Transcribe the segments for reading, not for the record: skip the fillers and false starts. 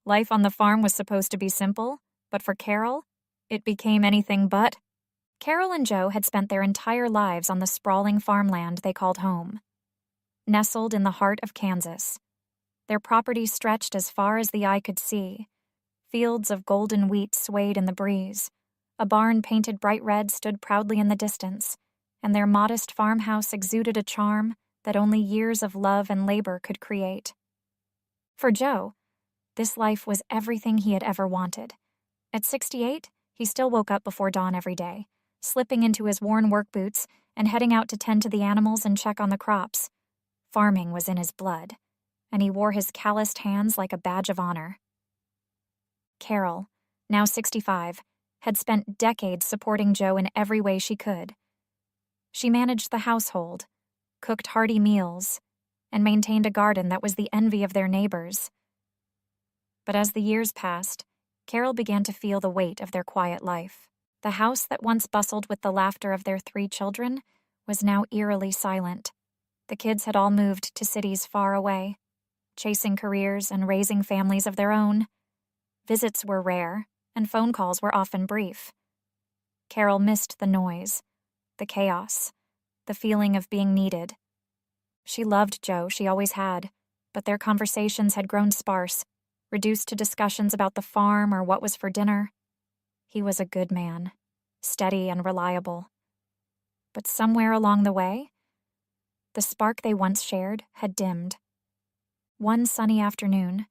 Life on the farm was supposed to be simple, but for Carol, it became anything but. Carol and Joe had spent their entire lives on the sprawling farmland they called home. Nestled in the heart of Kansas, their property stretched as far as the eye could see. Fields of golden wheat swayed in the breeze. A barn painted bright red stood proudly in the distance, and their modest farmhouse exuded a charm that only years of love and labor could create. For Joe, this life was everything he had ever wanted. At 68, he still woke up before dawn every day, slipping into his worn work boots and heading out to tend to the animals and check on the crops. Farming was in his blood, and he wore his calloused hands like a badge of honor. Carol, now 65, had spent decades supporting Joe in every way she could. She managed the household, cooked hearty meals, and maintained a garden that was the envy of their neighbors. But as the years passed, Carol began to feel the weight of their quiet life. The house that once bustled with the laughter of their 3 children was now eerily silent. The kids had all moved to cities far away, chasing careers and raising families of their own. Visits were rare, and phone calls were often brief. Carol missed the noise, the chaos, the feeling of being needed. She loved Joe, she always had, but their conversations had grown sparse, reduced to discussions about the farm or what was for dinner. He was a good man, steady and reliable. But somewhere along the way, the spark they once shared had dimmed. One sunny afternoon,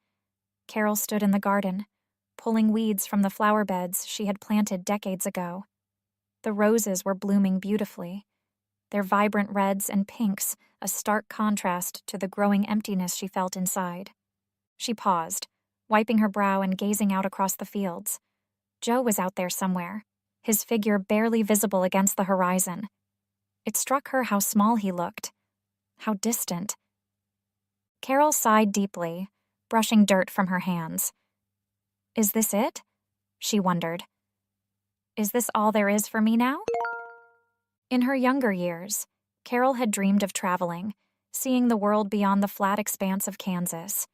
Carol stood in the garden, pulling weeds from the flower beds she had planted decades ago. The roses were blooming beautifully, their vibrant reds and pinks a stark contrast to the growing emptiness she felt inside. She paused, wiping her brow and gazing out across the fields. Joe was out there somewhere, his figure barely visible against the horizon. It struck her how small he looked, how distant. Carol sighed deeply, brushing dirt from her hands. Is this it? She wondered. Is this all there is for me now? In her younger years, Carol had dreamed of traveling, seeing the world beyond the flat expanse of Kansas.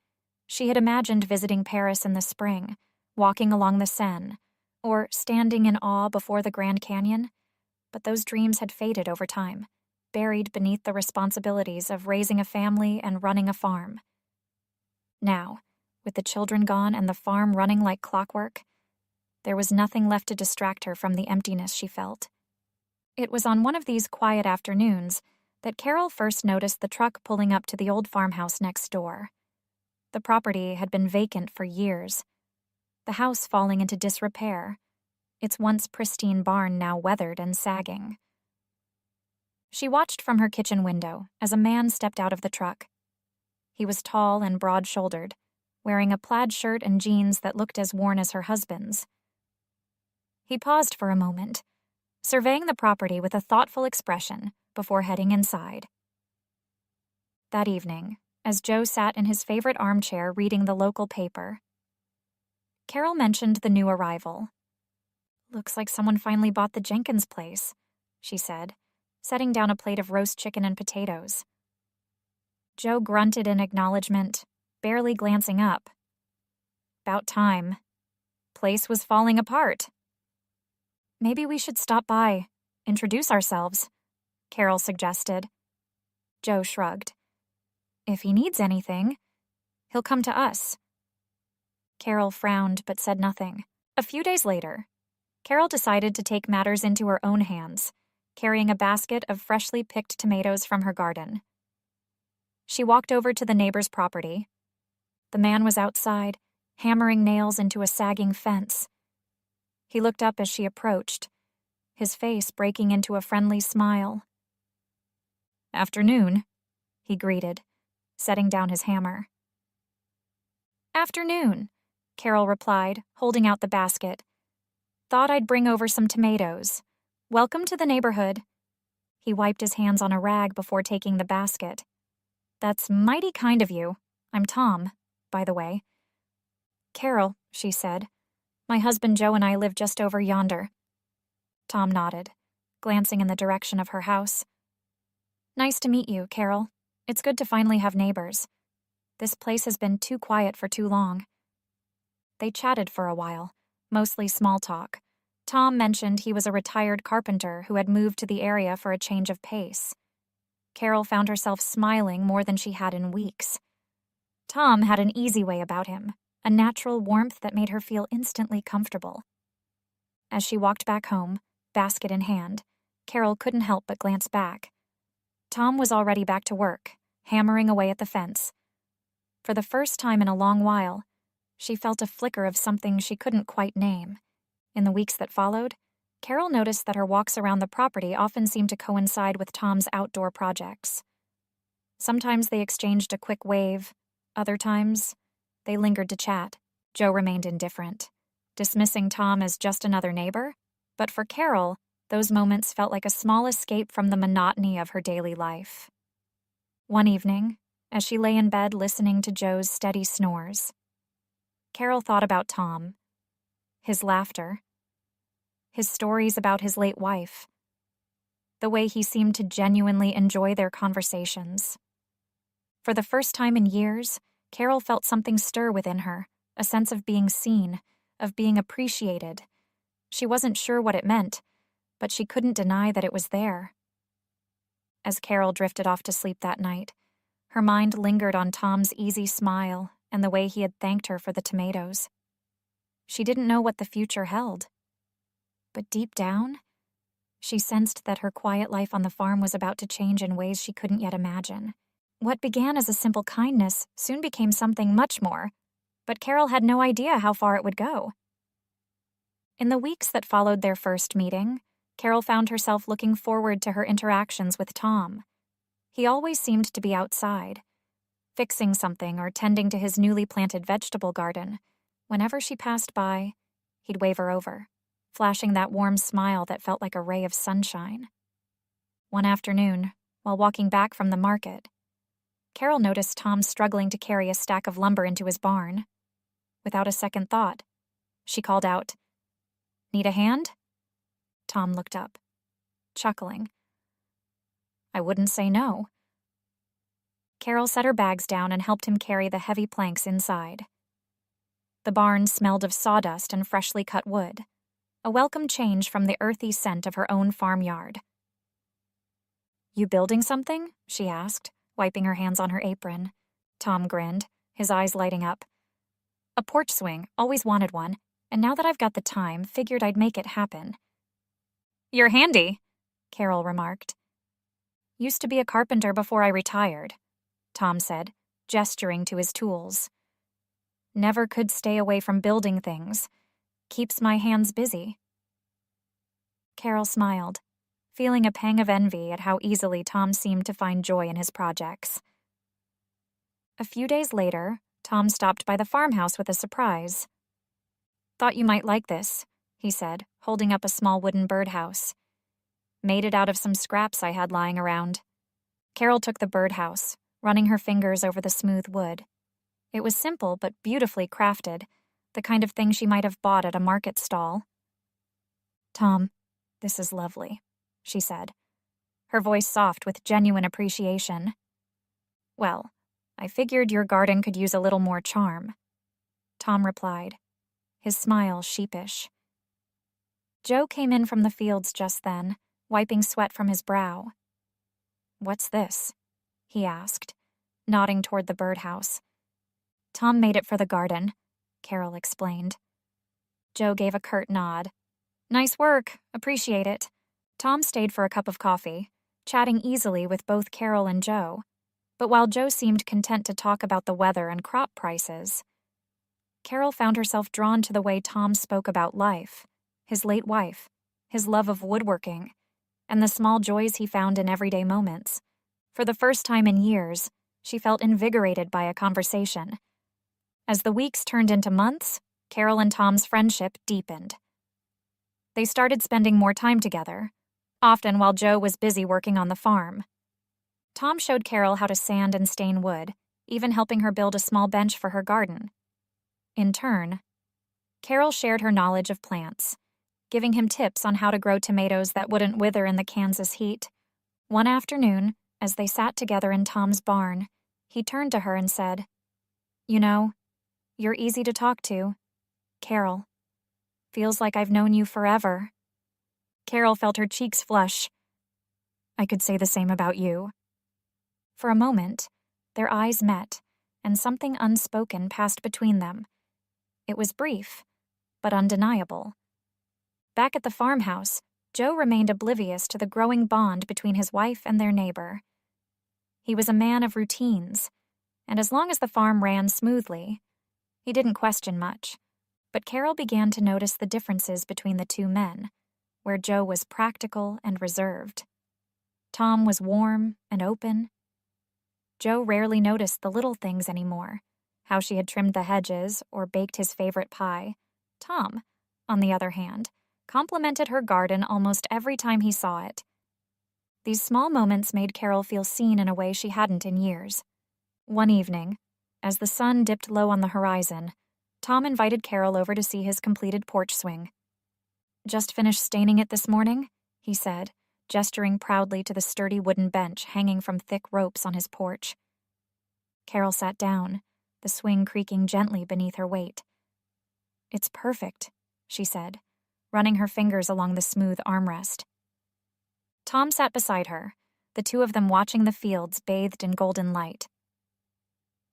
She had imagined visiting Paris in the spring, walking along the Seine, or standing in awe before the Grand Canyon, but those dreams had faded over time, buried beneath the responsibilities of raising a family and running a farm. Now, with the children gone and the farm running like clockwork, there was nothing left to distract her from the emptiness she felt. It was on one of these quiet afternoons that Carol first noticed the truck pulling up to the old farmhouse next door. The property had been vacant for years, the house falling into disrepair, its once pristine barn now weathered and sagging. She watched from her kitchen window as a man stepped out of the truck. He was tall and broad-shouldered, wearing a plaid shirt and jeans that looked as worn as her husband's. He paused for a moment, surveying the property with a thoughtful expression before heading inside. That evening, as Joe sat in his favorite armchair reading the local paper, Carol mentioned the new arrival. "Looks like someone finally bought the Jenkins place," she said, setting down a plate of roast chicken and potatoes. Joe grunted in acknowledgement, barely glancing up. "About time. Place was falling apart." "Maybe we should stop by, introduce ourselves," Carol suggested. Joe shrugged. "If he needs anything, he'll come to us." Carol frowned but said nothing. A few days later, Carol decided to take matters into her own hands, carrying a basket of freshly picked tomatoes from her garden. She walked over to the neighbor's property. The man was outside, hammering nails into a sagging fence. He looked up as she approached, his face breaking into a friendly smile. "Afternoon," he greeted, setting down his hammer. "Afternoon," Carol replied, holding out the basket. "Thought I'd bring over some tomatoes. Welcome to the neighborhood." He wiped his hands on a rag before taking the basket. "That's mighty kind of you. I'm Tom, by the way." "Carol," she said. "My husband Joe and I live just over yonder." Tom nodded, glancing in the direction of her house. "Nice to meet you, Carol. It's good to finally have neighbors. This place has been too quiet for too long." They chatted for a while, mostly small talk. Tom mentioned he was a retired carpenter who had moved to the area for a change of pace. Carol found herself smiling more than she had in weeks. Tom had an easy way about him, a natural warmth that made her feel instantly comfortable. As she walked back home, basket in hand, Carol couldn't help but glance back. Tom was already back to work, hammering away at the fence. For the first time in a long while, she felt a flicker of something she couldn't quite name. In the weeks that followed, Carol noticed that her walks around the property often seemed to coincide with Tom's outdoor projects. Sometimes they exchanged a quick wave, other times, they lingered to chat. Joe remained indifferent, dismissing Tom as just another neighbor, but for Carol, those moments felt like a small escape from the monotony of her daily life. One evening, as she lay in bed listening to Joe's steady snores, Carol thought about Tom, his laughter, his stories about his late wife, the way he seemed to genuinely enjoy their conversations. For the first time in years, Carol felt something stir within her, a sense of being seen, of being appreciated. She wasn't sure what it meant, but she couldn't deny that it was there. As Carol drifted off to sleep that night, her mind lingered on Tom's easy smile and the way he had thanked her for the tomatoes. She didn't know what the future held. But deep down, she sensed that her quiet life on the farm was about to change in ways she couldn't yet imagine. What began as a simple kindness soon became something much more, but Carol had no idea how far it would go. In the weeks that followed their first meeting, Carol found herself looking forward to her interactions with Tom. He always seemed to be outside, fixing something or tending to his newly planted vegetable garden. Whenever she passed by, he'd wave her over, flashing that warm smile that felt like a ray of sunshine. One afternoon, while walking back from the market, Carol noticed Tom struggling to carry a stack of lumber into his barn. Without a second thought, she called out, "Need a hand?" Tom looked up, chuckling. "I wouldn't say no." Carol set her bags down and helped him carry the heavy planks inside. The barn smelled of sawdust and freshly cut wood, a welcome change from the earthy scent of her own farmyard. "You building something?" she asked, wiping her hands on her apron. Tom grinned, his eyes lighting up. "A porch swing, always wanted one, and now that I've got the time, figured I'd make it happen." "You're handy," Carol remarked. "Used to be a carpenter before I retired," Tom said, gesturing to his tools. "Never could stay away from building things. Keeps my hands busy." Carol smiled, feeling a pang of envy at how easily Tom seemed to find joy in his projects. A few days later, Tom stopped by the farmhouse with a surprise. "Thought you might like this," he said, holding up a small wooden birdhouse. "Made it out of some scraps I had lying around." Carol took the birdhouse, running her fingers over the smooth wood. It was simple but beautifully crafted, the kind of thing she might have bought at a market stall. "Tom, this is lovely," she said, her voice soft with genuine appreciation. "Well, I figured your garden could use a little more charm," Tom replied, his smile sheepish. Joe came in from the fields just then, wiping sweat from his brow. "What's this?" he asked, nodding toward the birdhouse. "Tom made it for the garden," Carol explained. Joe gave a curt nod. "Nice work, appreciate it." Tom stayed for a cup of coffee, chatting easily with both Carol and Joe. But while Joe seemed content to talk about the weather and crop prices, Carol found herself drawn to the way Tom spoke about life, his late wife, his love of woodworking, and the small joys he found in everyday moments. For the first time in years, she felt invigorated by a conversation. As the weeks turned into months, Carol and Tom's friendship deepened. They started spending more time together, often while Joe was busy working on the farm. Tom showed Carol how to sand and stain wood, even helping her build a small bench for her garden. In turn, Carol shared her knowledge of plants, giving him tips on how to grow tomatoes that wouldn't wither in the Kansas heat. One afternoon, as they sat together in Tom's barn, he turned to her and said, "You know, you're easy to talk to. Carol. Feels like I've known you forever. Carol felt her cheeks flush. I could say the same about you. For a moment, their eyes met, and something unspoken passed between them. It was brief, but undeniable. Back at the farmhouse, Joe remained oblivious to the growing bond between his wife and their neighbor. He was a man of routines, and as long as the farm ran smoothly, he didn't question much. But Carol began to notice the differences between the two men, where Joe was practical and reserved. Tom was warm and open. Joe rarely noticed the little things anymore, how she had trimmed the hedges or baked his favorite pie. Tom, on the other hand, complimented her garden almost every time he saw it. These small moments made Carol feel seen in a way she hadn't in years. One evening, as the sun dipped low on the horizon, Tom invited Carol over to see his completed porch swing. Just finished staining it this morning, he said, gesturing proudly to the sturdy wooden bench hanging from thick ropes on his porch. Carol sat down, the swing creaking gently beneath her weight. It's perfect, she said, running her fingers along the smooth armrest. Tom sat beside her, the two of them watching the fields bathed in golden light.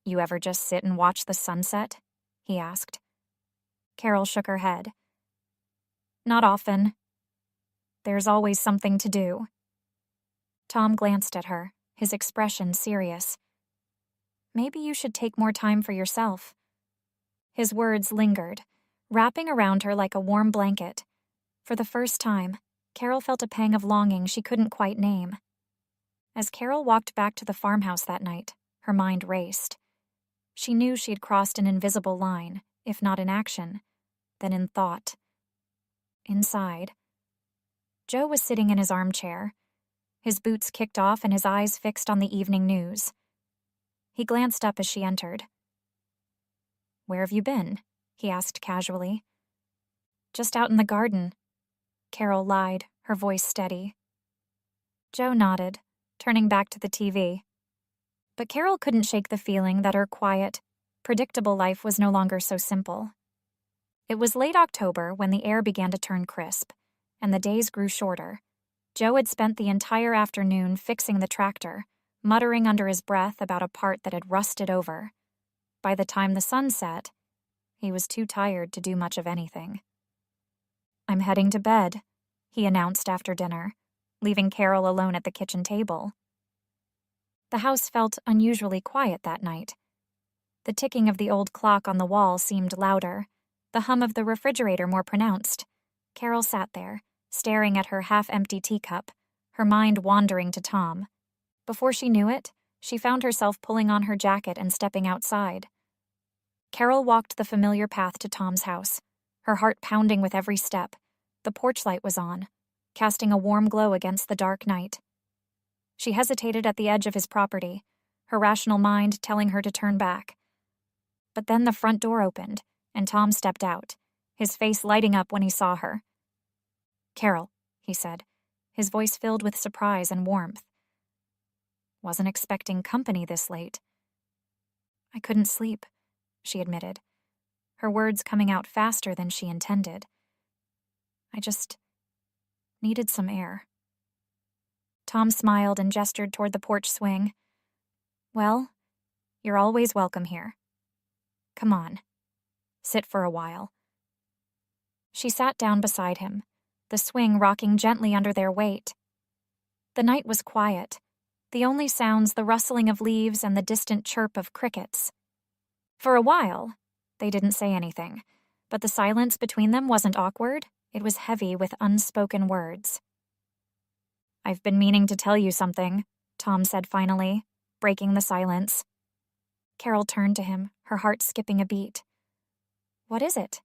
You ever just sit and watch the sunset? He asked. Carol shook her head. Not often. There's always something to do. Tom glanced at her, his expression serious. Maybe you should take more time for yourself. His words lingered, wrapping around her like a warm blanket. For the first time, Carol felt a pang of longing she couldn't quite name. As Carol walked back to the farmhouse that night, her mind raced. She knew she had crossed an invisible line, if not in action, then in thought. Inside, Joe was sitting in his armchair, his boots kicked off and his eyes fixed on the evening news. He glanced up as she entered. Where have you been? He asked casually. Just out in the garden. Carol lied, her voice steady. Joe nodded, turning back to the TV. But Carol couldn't shake the feeling that her quiet, predictable life was no longer so simple. It was late October when the air began to turn crisp, and the days grew shorter. Joe had spent the entire afternoon fixing the tractor, muttering under his breath about a part that had rusted over. By the time the sun set, he was too tired to do much of anything. I'm heading to bed, he announced after dinner, leaving Carol alone at the kitchen table. The house felt unusually quiet that night. The ticking of the old clock on the wall seemed louder, the hum of the refrigerator more pronounced. Carol sat there, staring at her half-empty teacup, her mind wandering to Tom. Before she knew it, she found herself pulling on her jacket and stepping outside. Carol walked the familiar path to Tom's house, her heart pounding with every step. The porch light was on, casting a warm glow against the dark night. She hesitated at the edge of his property, her rational mind telling her to turn back. But then the front door opened, and Tom stepped out, his face lighting up when he saw her. Carol, he said, his voice filled with surprise and warmth. Wasn't expecting company this late. I couldn't sleep, she admitted, her words coming out faster than she intended. I just needed some air. Tom smiled and gestured toward the porch swing. Well, you're always welcome here. Come on. Sit for a while. She sat down beside him, the swing rocking gently under their weight. The night was quiet, the only sounds the rustling of leaves and the distant chirp of crickets. For a while, they didn't say anything, but the silence between them wasn't awkward, it was heavy with unspoken words. I've been meaning to tell you something, Tom said finally, breaking the silence. Carol turned to him, her heart skipping a beat. What is it?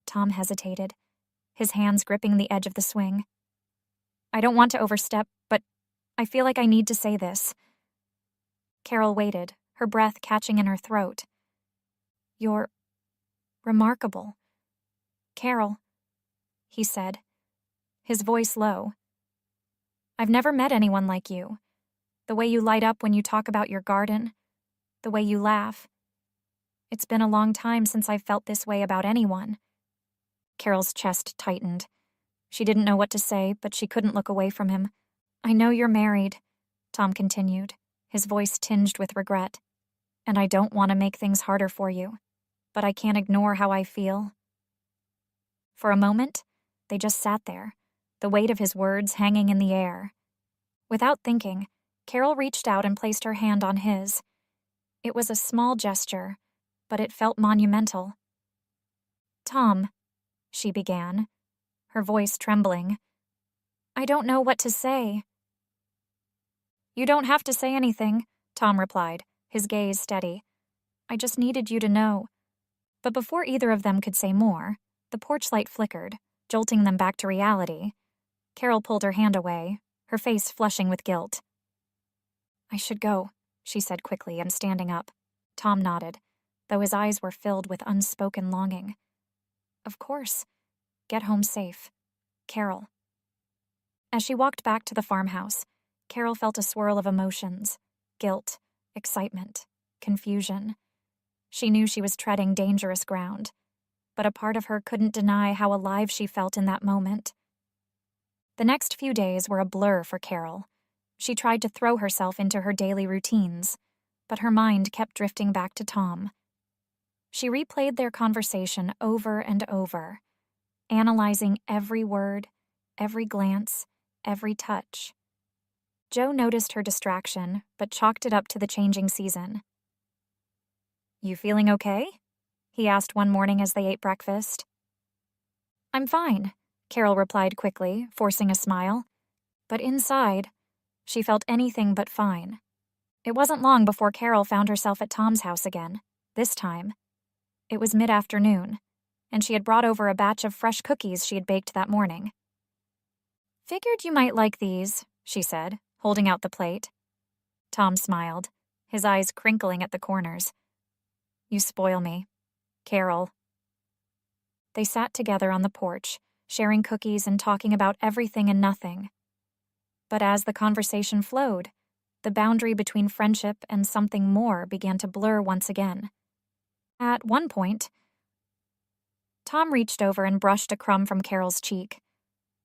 Tom hesitated, his hands gripping the edge of the swing. I don't want to overstep, but I feel like I need to say this. Carol waited, her breath catching in her throat. You're remarkable. Carol, he said, his voice low. I've never met anyone like you. The way you light up when you talk about your garden, the way you laugh. It's been a long time since I've felt this way about anyone." Carol's chest tightened. She didn't know what to say, but she couldn't look away from him. "I know you're married," Tom continued, his voice tinged with regret. "And I don't want to make things harder for you, but I can't ignore how I feel." For a moment, they just sat there, the weight of his words hanging in the air. Without thinking, Carol reached out and placed her hand on his. It was a small gesture, but it felt monumental. "Tom," she began, her voice trembling, "I don't know what to say." "You don't have to say anything," Tom replied, his gaze steady. "I just needed you to know." But before either of them could say more, the porch light flickered, jolting them back to reality. Carol pulled her hand away, her face flushing with guilt. "I should go," she said quickly and standing up. Tom nodded, though his eyes were filled with unspoken longing. "Of course. Get home safe. Carol." As she walked back to the farmhouse, Carol felt a swirl of emotions: guilt, excitement, confusion. She knew she was treading dangerous ground, but a part of her couldn't deny how alive she felt in that moment. The next few days were a blur for Carol. She tried to throw herself into her daily routines, but her mind kept drifting back to Tom. She replayed their conversation over and over, analyzing every word, every glance, every touch. Joe noticed her distraction, but chalked it up to the changing season. "You feeling okay?" he asked one morning as they ate breakfast. "I'm fine," Carol replied quickly, forcing a smile. But inside, she felt anything but fine. It wasn't long before Carol found herself at Tom's house again, this time. It was mid-afternoon, and she had brought over a batch of fresh cookies she had baked that morning. "Figured you might like these," she said, holding out the plate. Tom smiled, his eyes crinkling at the corners. "You spoil me. Carol." They sat together on the porch, sharing cookies and talking about everything and nothing. But as the conversation flowed, the boundary between friendship and something more began to blur once again. At one point, Tom reached over and brushed a crumb from Carol's cheek.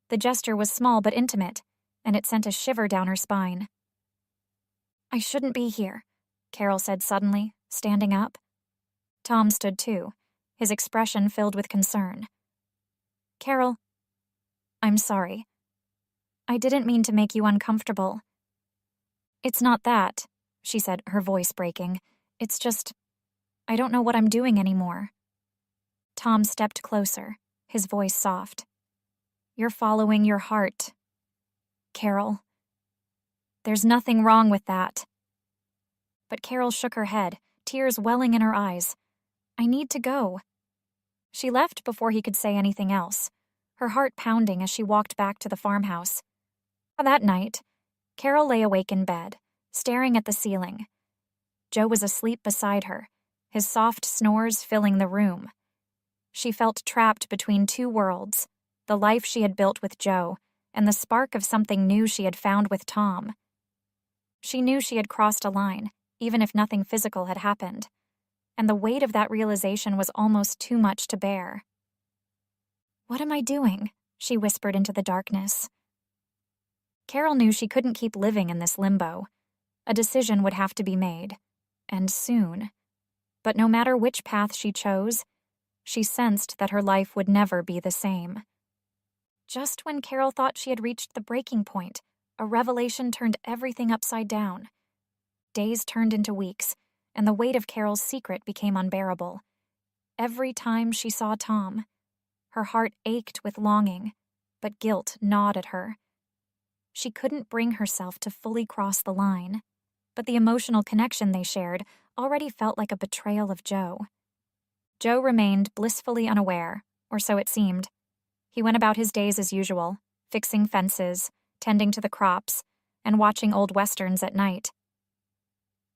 The gesture was small but intimate, and it sent a shiver down her spine. "I shouldn't be here," Carol said suddenly, standing up. Tom stood too, his expression filled with concern. "Carol, I'm sorry. I didn't mean to make you uncomfortable." "It's not that," she said, her voice breaking. "It's just, I don't know what I'm doing anymore." Tom stepped closer, his voice soft. "You're following your heart, Carol. There's nothing wrong with that." But Carol shook her head, tears welling in her eyes. "I need to go." She left before he could say anything else, her heart pounding as she walked back to the farmhouse. That night, Carol lay awake in bed, staring at the ceiling. Joe was asleep beside her, his soft snores filling the room. She felt trapped between two worlds, the life she had built with Joe and the spark of something new she had found with Tom. She knew she had crossed a line, even if nothing physical had happened, and the weight of that realization was almost too much to bear. "What am I doing?" she whispered into the darkness. Carol knew she couldn't keep living in this limbo. A decision would have to be made, and soon. But no matter which path she chose, she sensed that her life would never be the same. Just when Carol thought she had reached the breaking point, a revelation turned everything upside down. Days turned into weeks, and the weight of Carol's secret became unbearable. Every time she saw Tom, her heart ached with longing, but guilt gnawed at her. She couldn't bring herself to fully cross the line, but the emotional connection they shared already felt like a betrayal of Joe. Joe remained blissfully unaware, or so it seemed. He went about his days as usual, fixing fences, tending to the crops, and watching old westerns at night.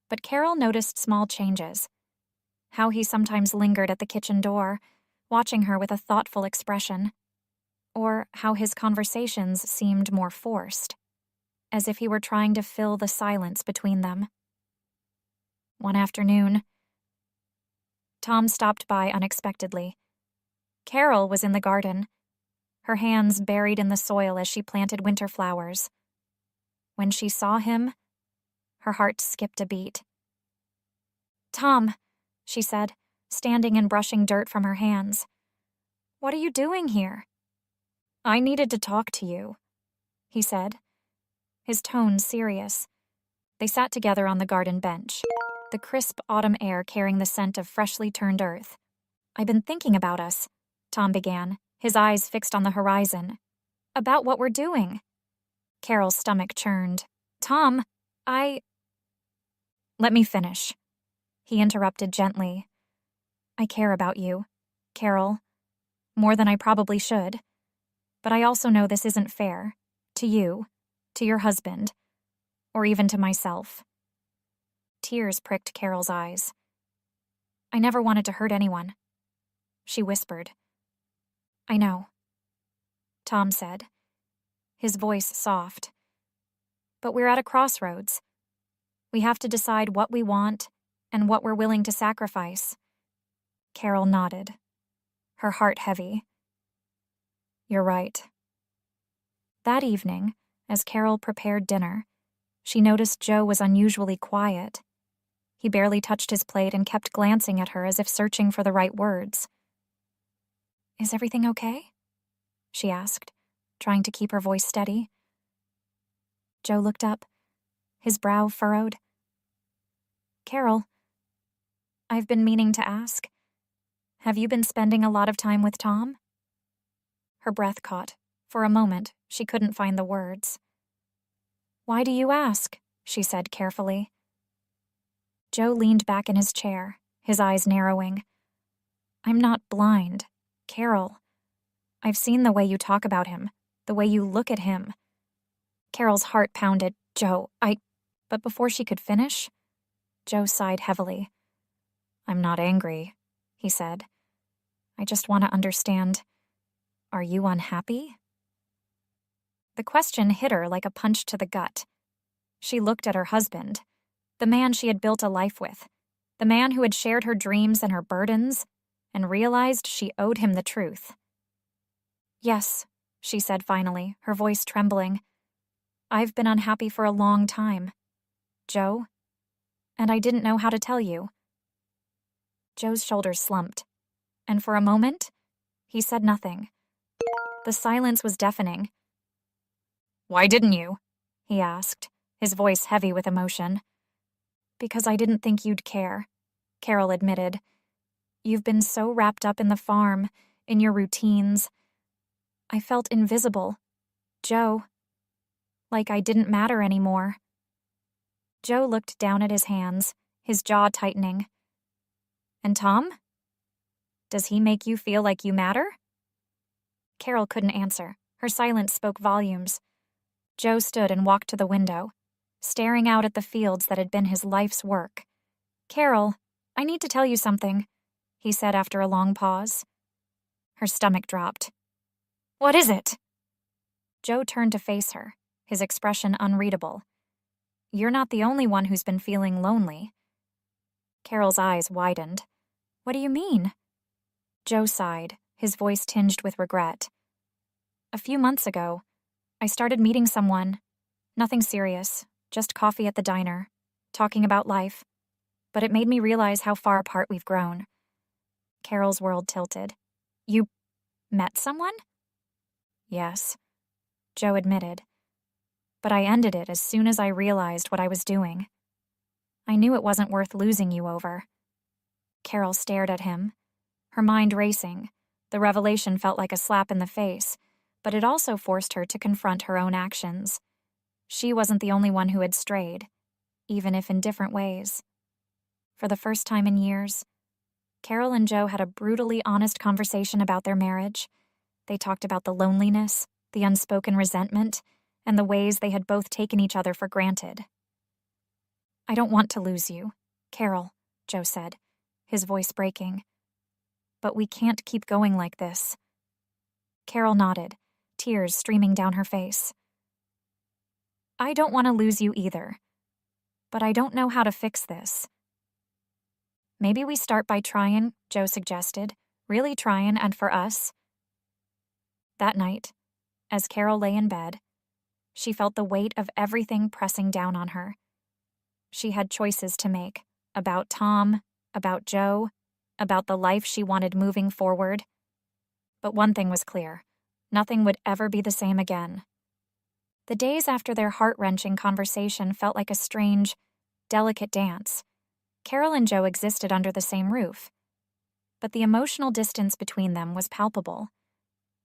But Carol noticed small changes. How he sometimes lingered at the kitchen door, watching her with a thoughtful expression. Or how his conversations seemed more forced, as if he were trying to fill the silence between them. One afternoon, Tom stopped by unexpectedly. Carol was in the garden, her hands buried in the soil as she planted winter flowers. When she saw him, her heart skipped a beat. "Tom," she said, standing and brushing dirt from her hands. "What are you doing here?" "I needed to talk to you," he said, his tone serious. They sat together on the garden bench, the crisp autumn air carrying the scent of freshly turned earth. "I've been thinking about us," Tom began, his eyes fixed on the horizon. "About what we're doing." Carol's stomach churned. "Tom, Let me finish," he interrupted gently. "I care about you, Carol, more than I probably should. But I also know this isn't fair. To you, to your husband, or even to myself." Tears pricked Carol's eyes. "I never wanted to hurt anyone," she whispered. "I know," Tom said, his voice soft. "But we're at a crossroads. We have to decide what we want and what we're willing to sacrifice." Carol nodded, her heart heavy. "You're right." That evening, as Carol prepared dinner, she noticed Joe was unusually quiet. He barely touched his plate and kept glancing at her as if searching for the right words. "Is everything okay?" she asked, trying to keep her voice steady. Joe looked up, his brow furrowed. "Carol, I've been meaning to ask. Have you been spending a lot of time with Tom?" Her breath caught. For a moment, she couldn't find the words. "Why do you ask?" she said carefully. Joe leaned back in his chair, his eyes narrowing. "I'm not blind, Carol. I've seen the way you talk about him, the way you look at him." Carol's heart pounded. "Joe, But before she could finish, Joe sighed heavily. "I'm not angry," he said. "I just want to understand. Are you unhappy?" The question hit her like a punch to the gut. She looked at her husband, the man she had built a life with, the man who had shared her dreams and her burdens, and realized she owed him the truth. "Yes," she said finally, her voice trembling. "I've been unhappy for a long time, Joe, and I didn't know how to tell you." Joe's shoulders slumped, and for a moment, he said nothing. The silence was deafening. "Why didn't you?" he asked, his voice heavy with emotion. "Because I didn't think you'd care," Carol admitted. "You've been so wrapped up in the farm, in your routines. I felt invisible, Joe. Like I didn't matter anymore." Joe looked down at his hands, his jaw tightening. "And Tom? Does he make you feel like you matter?" Carol couldn't answer. Her silence spoke volumes. Joe stood and walked to the window, staring out at the fields that had been his life's work. "Carol, I need to tell you something," he said after a long pause. Her stomach dropped. "What is it?" Joe turned to face her, his expression unreadable. "You're not the only one who's been feeling lonely." Carol's eyes widened. "What do you mean?" Joe sighed, his voice tinged with regret. "A few months ago, I started meeting someone. Nothing serious, just coffee at the diner, talking about life. But it made me realize how far apart we've grown." Carol's world tilted. "You met someone?" "Yes," Joe admitted. "But I ended it as soon as I realized what I was doing. I knew it wasn't worth losing you over." Carol stared at him, her mind racing. The revelation felt like a slap in the face, but it also forced her to confront her own actions. She wasn't the only one who had strayed, even if in different ways. For the first time in years, Carol and Joe had a brutally honest conversation about their marriage. They talked about the loneliness, the unspoken resentment, and the ways they had both taken each other for granted. "I don't want to lose you, Carol," Joe said, his voice breaking. "But we can't keep going like this." Carol nodded, tears streaming down her face. "I don't want to lose you either, but I don't know how to fix this." Maybe we start by trying, Joe suggested. Really trying, and for us. That night, as Carol lay in bed, she felt the weight of everything pressing down on her. She had choices to make about Tom, about Joe, about the life she wanted moving forward. But one thing was clear: nothing would ever be the same again. The days after their heart-wrenching conversation felt like a strange, delicate dance. Carol and Joe existed under the same roof, but the emotional distance between them was palpable.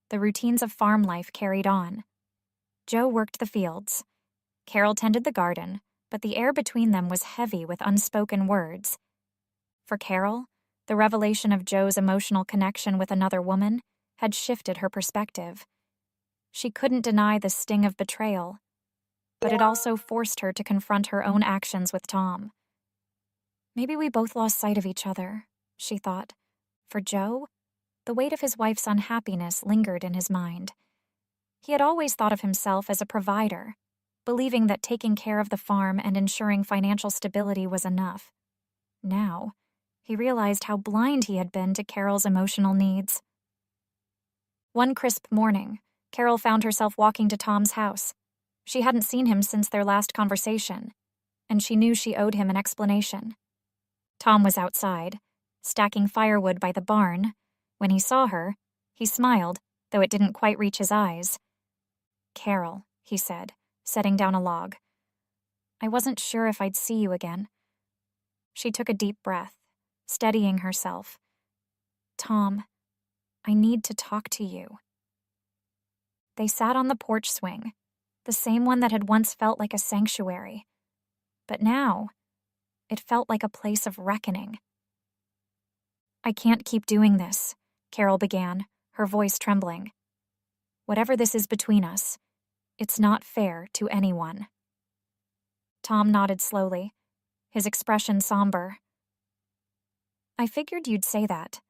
The routines of farm life carried on. Joe worked the fields. Carol tended the garden, but the air between them was heavy with unspoken words. For Carol, the revelation of Joe's emotional connection with another woman had shifted her perspective. She couldn't deny the sting of betrayal, but it also forced her to confront her own actions with Tom. Maybe we both lost sight of each other, she thought. For Joe, the weight of his wife's unhappiness lingered in his mind. He had always thought of himself as a provider, believing that taking care of the farm and ensuring financial stability was enough. Now, he realized how blind he had been to Carol's emotional needs. One crisp morning, Carol found herself walking to Tom's house. She hadn't seen him since their last conversation, and she knew she owed him an explanation. Tom was outside, stacking firewood by the barn. When he saw her, he smiled, though it didn't quite reach his eyes. "Carol," he said, setting down a log. "I wasn't sure if I'd see you again." She took a deep breath, steadying herself. "Tom, I need to talk to you." They sat on the porch swing, the same one that had once felt like a sanctuary. But now, it felt like a place of reckoning. "I can't keep doing this," Carol began, her voice trembling. "Whatever this is between us, it's not fair to anyone." Tom nodded slowly, his expression somber. "I figured you'd say that."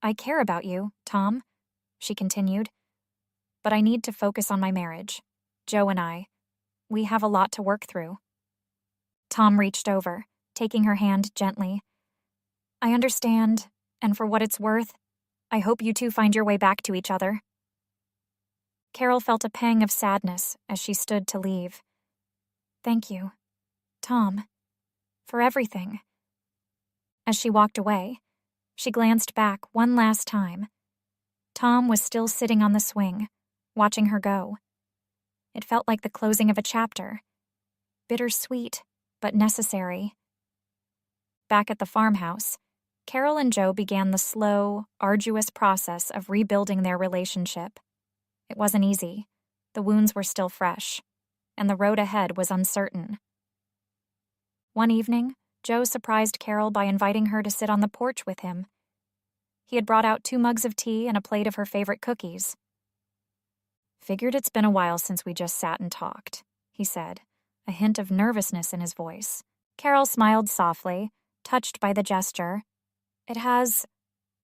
"I care about you, Tom," she continued. "But I need to focus on my marriage. Joe and I, we have a lot to work through." Tom reached over, taking her hand gently. "I understand, and for what it's worth, I hope you two find your way back to each other." Carol felt a pang of sadness as she stood to leave. "Thank you, Tom, for everything." As she walked away, she glanced back one last time. Tom was still sitting on the swing, watching her go. It felt like the closing of a chapter. Bittersweet, but necessary. Back at the farmhouse, Carol and Joe began the slow, arduous process of rebuilding their relationship. It wasn't easy. The wounds were still fresh, and the road ahead was uncertain. One evening, Joe surprised Carol by inviting her to sit on the porch with him. He had brought out 2 mugs of tea and a plate of her favorite cookies. "Figured it's been a while since we just sat and talked," he said, a hint of nervousness in his voice. Carol smiled softly, touched by the gesture. "It has."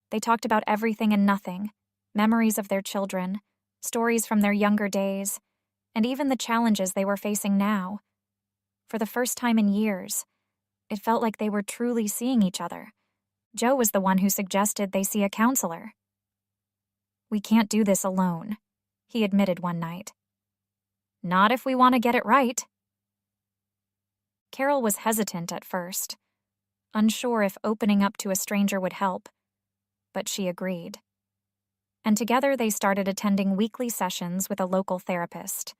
They talked about everything and nothing, memories of their children, stories from their younger days, and even the challenges they were facing now. For the first time in years, it felt like they were truly seeing each other. Joe was the one who suggested they see a counselor. "We can't do this alone," he admitted one night. "Not if we want to get it right." Carol was hesitant at first, unsure if opening up to a stranger would help, but she agreed. And together they started attending weekly sessions with a local therapist.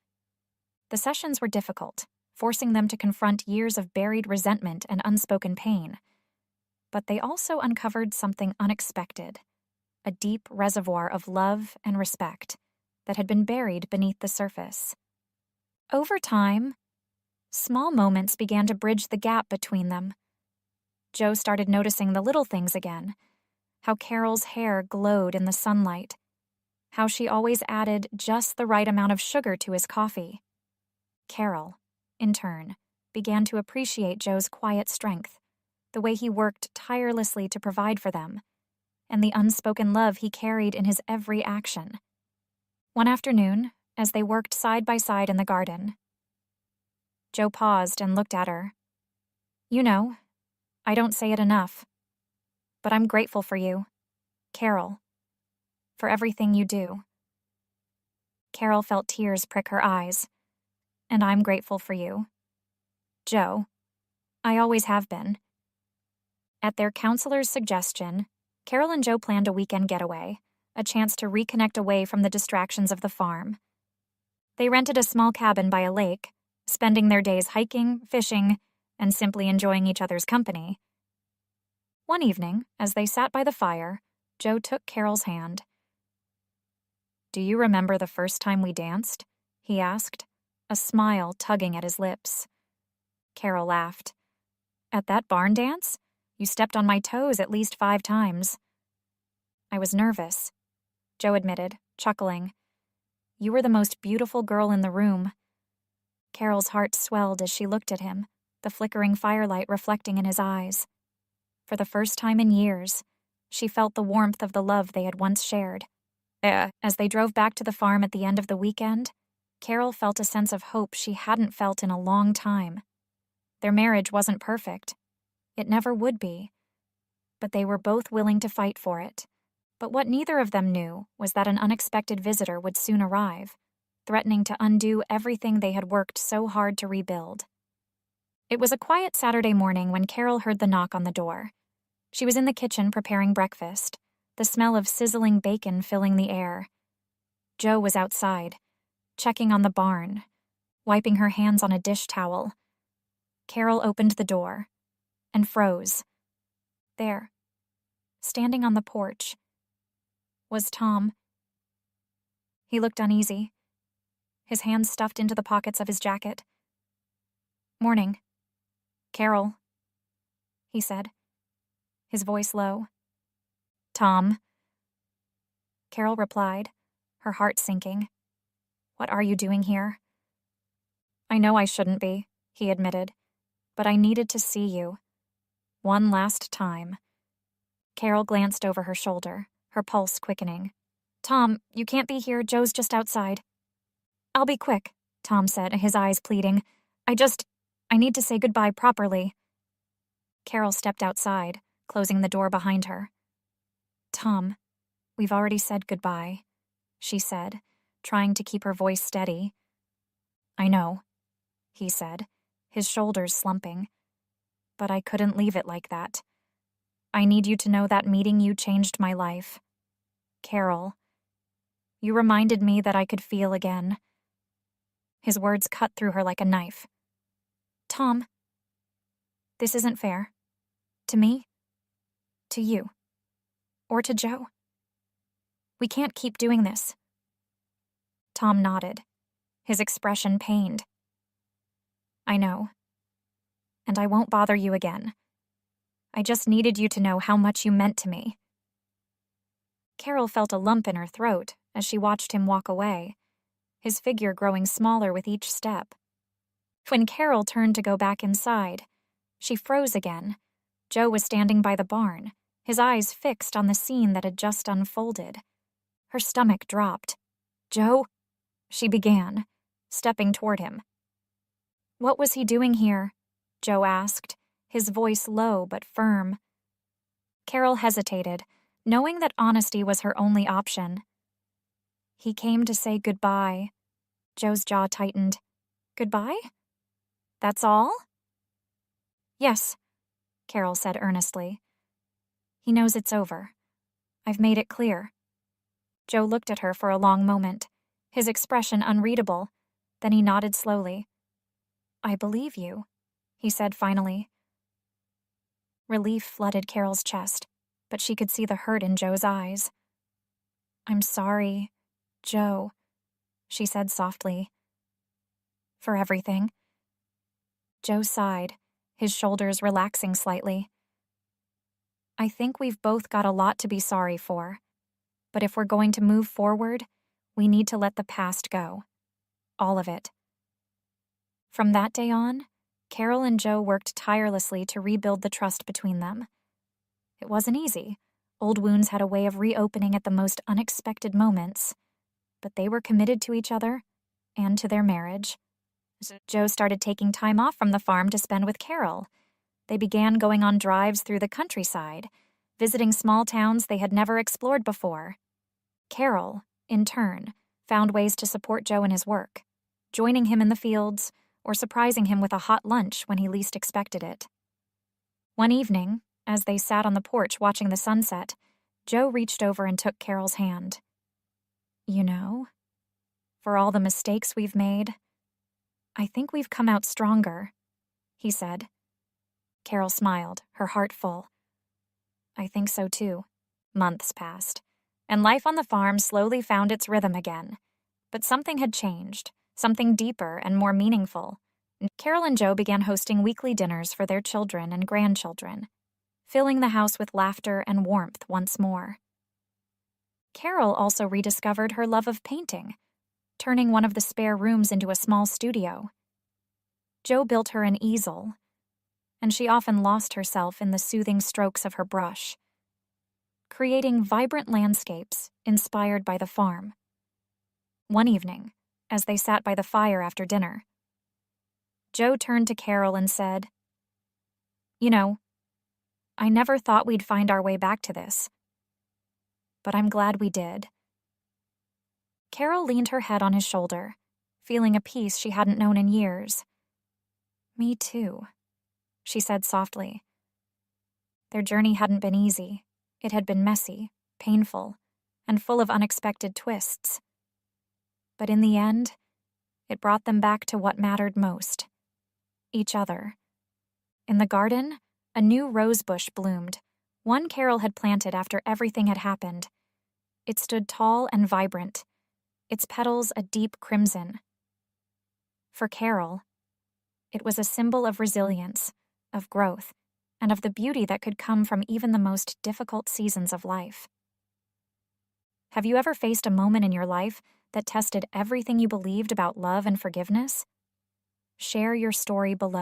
The sessions were difficult, forcing them to confront years of buried resentment and unspoken pain. But they also uncovered something unexpected, a deep reservoir of love and respect that had been buried beneath the surface. Over time, small moments began to bridge the gap between them. Joe started noticing the little things again, how Carol's hair glowed in the sunlight, how she always added just the right amount of sugar to his coffee. Carol, in turn, began to appreciate Joe's quiet strength, the way he worked tirelessly to provide for them, and the unspoken love he carried in his every action. One afternoon, as they worked side by side in the garden, Joe paused and looked at her. "You know, I don't say it enough. But I'm grateful for you, Carol, for everything you do. Carol felt tears prick her eyes. And I'm grateful for you, Joe. I always have been. At their counselor's suggestion, Carol and Joe planned a weekend getaway, a chance to reconnect away from the distractions of the farm. They rented a small cabin by a lake, spending their days hiking, fishing, and simply enjoying each other's company. One evening, as they sat by the fire, Joe took Carol's hand. "Do you remember the first time we danced?" he asked, a smile tugging at his lips. Carol laughed. "At that barn dance? You stepped on my toes at least 5 times. "I was nervous," Joe admitted, chuckling. "You were the most beautiful girl in the room." Carol's heart swelled as she looked at him, the flickering firelight reflecting in his eyes. For the first time in years, she felt the warmth of the love they had once shared. As they drove back to the farm at the end of the weekend, Carol felt a sense of hope she hadn't felt in a long time. Their marriage wasn't perfect. It never would be. But they were both willing to fight for it. But what neither of them knew was that an unexpected visitor would soon arrive, threatening to undo everything they had worked so hard to rebuild. It was a quiet Saturday morning when Carol heard the knock on the door. She was in the kitchen preparing breakfast, the smell of sizzling bacon filling the air. Joe was outside, checking on the barn, wiping her hands on a dish towel. Carol opened the door and froze. There, standing on the porch, was Tom. He looked uneasy, his hands stuffed into the pockets of his jacket. "Morning, Carol," he said, his voice low. "Tom," Carol replied, her heart sinking. "What are you doing here?" "I know I shouldn't be," he admitted, "but I needed to see you. One last time." Carol glanced over her shoulder, her pulse quickening. "Tom, you can't be here. Joe's just outside." "I'll be quick," Tom said, his eyes pleading. I need to say goodbye properly." Carol stepped outside, closing the door behind her. "Tom, we've already said goodbye," she said, trying to keep her voice steady. "I know," he said, his shoulders slumping. "But I couldn't leave it like that. I need you to know that meeting you changed my life. Carol, you reminded me that I could feel again." His words cut through her like a knife. "Tom, this isn't fair. To me, to you, or to Joe. We can't keep doing this." Tom nodded, his expression pained. "I know. And I won't bother you again. I just needed you to know how much you meant to me." Carol felt a lump in her throat as she watched him walk away, his figure growing smaller with each step. When Carol turned to go back inside, she froze again. Joe was standing by the barn, his eyes fixed on the scene that had just unfolded. Her stomach dropped. "Joe?" she began, stepping toward him. "What was he doing here?" Joe asked, his voice low but firm. Carol hesitated, knowing that honesty was her only option. "He came to say goodbye." Joe's jaw tightened. "Goodbye? That's all?" "Yes," Carol said earnestly. "He knows it's over. I've made it clear." Joe looked at her for a long moment, his expression unreadable. Then he nodded slowly. "I believe you," he said finally. Relief flooded Carol's chest, but she could see the hurt in Joe's eyes. "I'm sorry, Joe," she said softly. "For everything." Joe sighed, his shoulders relaxing slightly. "I think we've both got a lot to be sorry for. But if we're going to move forward, we need to let the past go. All of it." From that day on, Carol and Joe worked tirelessly to rebuild the trust between them. It wasn't easy. Old wounds had a way of reopening at the most unexpected moments. But they were committed to each other and to their marriage. Joe started taking time off from the farm to spend with Carol. They began going on drives through the countryside, visiting small towns they had never explored before. Carol, in turn, found ways to support Joe in his work, joining him in the fields or surprising him with a hot lunch when he least expected it. One evening, as they sat on the porch watching the sunset, Joe reached over and took Carol's hand. "You know, for all the mistakes we've made, I think we've come out stronger," he said. Carol smiled, her heart full. "I think so too." Months passed, and life on the farm slowly found its rhythm again. But something had changed, something deeper and more meaningful. Carol and Joe began hosting weekly dinners for their children and grandchildren, filling the house with laughter and warmth once more. Carol also rediscovered her love of painting, turning one of the spare rooms into a small studio. Joe built her an easel, and she often lost herself in the soothing strokes of her brush, creating vibrant landscapes inspired by the farm. One evening, as they sat by the fire after dinner, Joe turned to Carol and said, "You know, I never thought we'd find our way back to this, but I'm glad we did." Carol leaned her head on his shoulder, feeling a peace she hadn't known in years. "Me too," she said softly. Their journey hadn't been easy. It had been messy, painful, and full of unexpected twists. But in the end, it brought them back to what mattered most: each other. In the garden, a new rose bush bloomed, one Carol had planted after everything had happened. It stood tall and vibrant, its petals a deep crimson. For Carol, it was a symbol of resilience, of growth, and of the beauty that could come from even the most difficult seasons of life. Have you ever faced a moment in your life that tested everything you believed about love and forgiveness? Share your story below.